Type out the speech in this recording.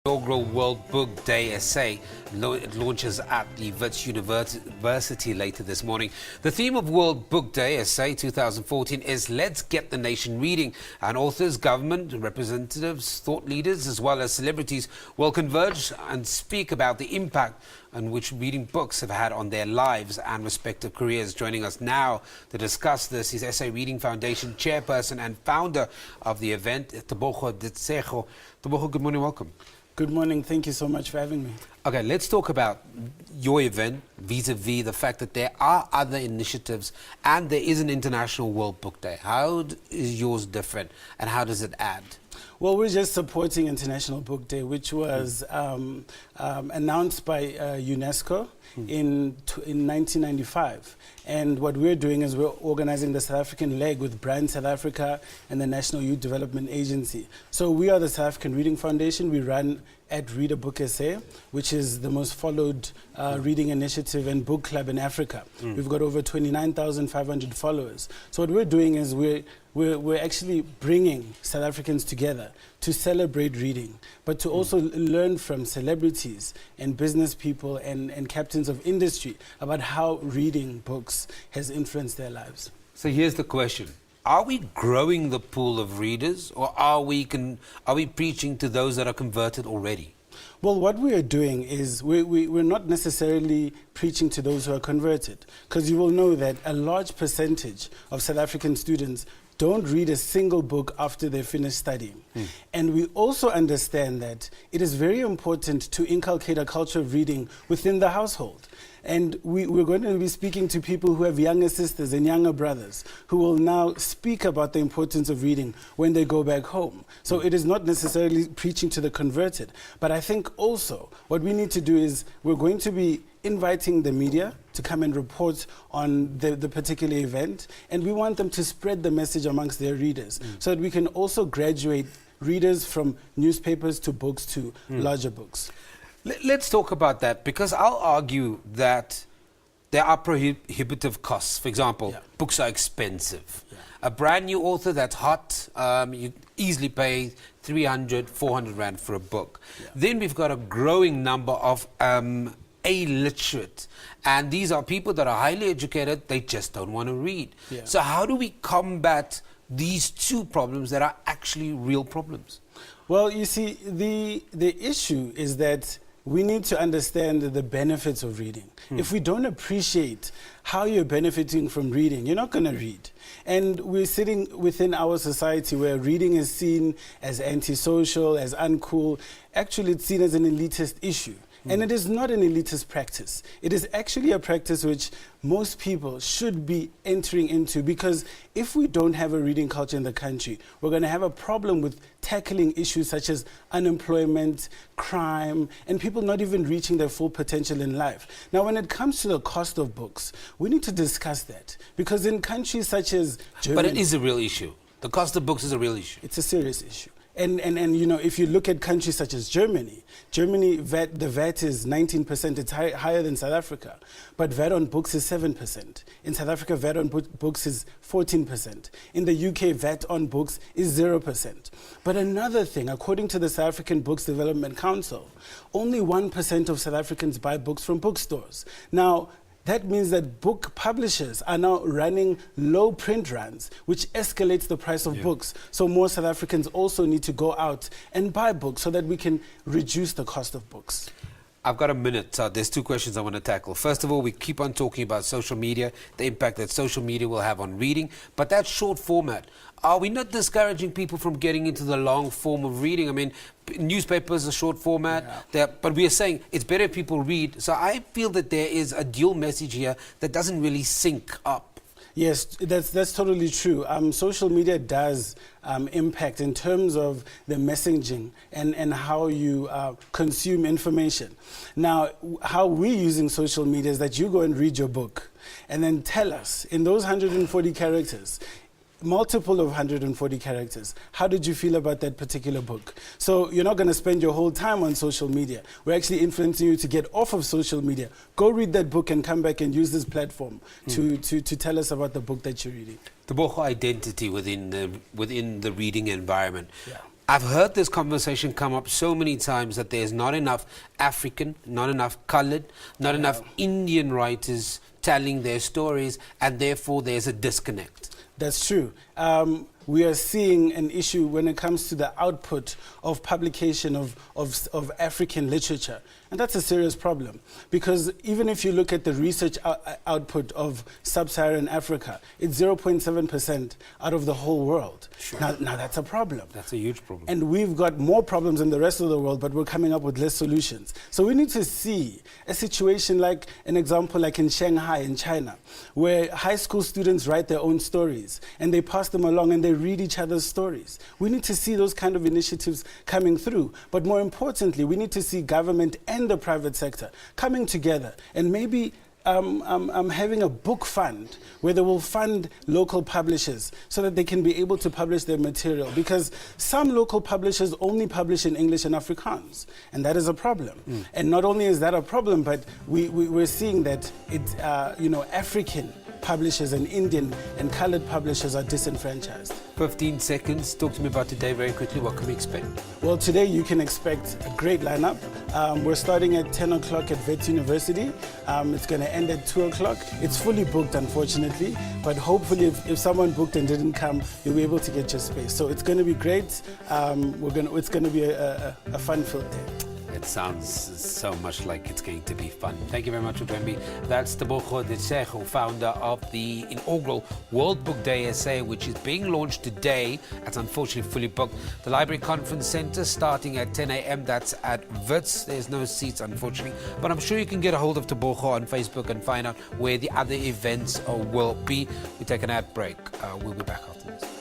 Inaugural World Book Day essay. It launches at the Wits University later this morning. The theme of World Book Day essay 2014 is Let's Get the Nation Reading, and authors, government, representatives, thought leaders as well as celebrities will converge and speak about the impact on which reading books have had on their lives and respective careers. Joining us now to discuss this is SA Reading Foundation Chairperson and founder of the event, Tebogo Ditshego. Tebogo, good morning, welcome. Good morning. Thank you so much for having me. Okay, let's talk about your event vis-a-vis the fact that there are other initiatives and there is an International World Book Day. How is yours different and how does it add? Well, we're just supporting International Book Day, which was announced by UNESCO in 1995. And what we're doing is we're organizing the South African leg with Brand South Africa and the National Youth Development Agency. So we are the South African Reading Foundation. We run at Read a Book SA, which is the most followed reading initiative and book club in Africa. We've got over 29,500 followers. So what we're doing is we're actually bringing South Africans together to celebrate reading, but to also learn from celebrities and business people and captains of industry about how reading books has influenced their lives. So here's the question. Are we growing the pool of readers, or are we preaching to those that are converted already? Well, what we are doing is we're not necessarily preaching to those who are converted, because you will know that a large percentage of South African students don't read a single book after they finish studying. And we also understand that it is very important to inculcate a culture of reading within the household. And we're going to be speaking to people who have younger sisters and younger brothers who will now speak about the importance of reading when they go back home. So it is not necessarily preaching to the converted. But I think also what we need to do is we're going to be inviting the media to come and report on the particular event. And we want them to spread the message amongst their readers so that we can also graduate readers from newspapers to books to larger books. Let's talk about that, because I'll argue that there are prohibitive costs. For example, books are expensive. A brand new author that's hot, you easily pay 300, 400 Rand for a book. Then we've got a growing number of illiterate. And these are people that are highly educated, they just don't want to read. So how do we combat these two problems that are actually real problems? Well, you see, the issue is that we need to understand the benefits of reading. If we don't appreciate how you're benefiting from reading, you're not going to read. And we're sitting within our society where reading is seen as antisocial, as uncool. Actually, it's seen as an elitist issue. And it is not an elitist practice. It is actually a practice which most people should be entering into, because if we don't have a reading culture in the country, we're going to have a problem with tackling issues such as unemployment, crime, and people not even reaching their full potential in life. Now, when it comes to the cost of books, we need to discuss that, because in countries such as Germany... But it is a real issue. The cost of books is a real issue. It's a serious issue. And you know, if you look at countries such as Germany, the VAT is 19%. It's higher than South Africa. But VAT on books is 7%. In South Africa, VAT on books is 14%. In the UK, VAT on books is 0%. But another thing, according to the South African Books Development Council, only 1% of South Africans buy books from bookstores. Now, that means that book publishers are now running low print runs, which escalates the price of books. So more South Africans also need to go out and buy books so that we can reduce the cost of books. I've got a minute, so there's two questions I want to tackle. First of all, we keep on talking about social media, the impact that social media will have on reading, but that short format, are we not discouraging people from getting into the long form of reading? I mean, newspapers are short format, but we are saying it's better if people read. So I feel that there is a dual message here that doesn't really sync up. Yes, that's totally true. Social media does impact in terms of the messaging and how you consume information. Now, how we're using social media is that you go and read your book and then tell us in those 140 characters, multiple of 140 characters. How did you feel about that particular book? So you're not going to spend your whole time on social media. We're actually influencing you to get off of social media. Go read that book and come back and use this platform to tell us about the book that you're reading. The Tebogo identity within the reading environment. I've heard this conversation come up so many times that there's not enough African, not enough coloured, not enough Indian writers telling their stories, and therefore there's a disconnect. That's true. We are seeing an issue when it comes to the output of publication of African literature. And that's a serious problem, because even if you look at the research output of sub-Saharan Africa, it's 0.7% out of the whole world. Sure. Now that's a problem. That's a huge problem. And we've got more problems than the rest of the world, but we're coming up with less solutions. So we need to see a situation like an example like in Shanghai in China, where high school students write their own stories and they pass them along and they read each other's stories. We need to see those kind of initiatives coming through. But more importantly, we need to see government and the private sector coming together and maybe having a book fund where they will fund local publishers so that they can be able to publish their material, because some local publishers only publish in English and Afrikaans, and that is a problem. And not only is that a problem, but we're seeing that African publishers and Indian and coloured publishers are disenfranchised. 15 seconds. Talk to me about today very quickly. What can we expect? Well, today you can expect a great lineup. We're starting at 10 o'clock at Wits University. It's going to end at 2 o'clock. It's fully booked, unfortunately, but hopefully if someone booked and didn't come, you'll be able to get your space. So it's going to be great. It's going to be a fun-filled day. It sounds so much like it's going to be fun. Thank you very much for joining me. That's Tebogo Ditshego, founder of the inaugural World Book Day essay, which is being launched today. That's unfortunately fully booked. The Library Conference Centre starting at 10 a.m. That's at Wits. There's no seats, unfortunately. But I'm sure you can get a hold of Tebogo on Facebook and find out where the other events will be. We take an ad break. We'll be back after this.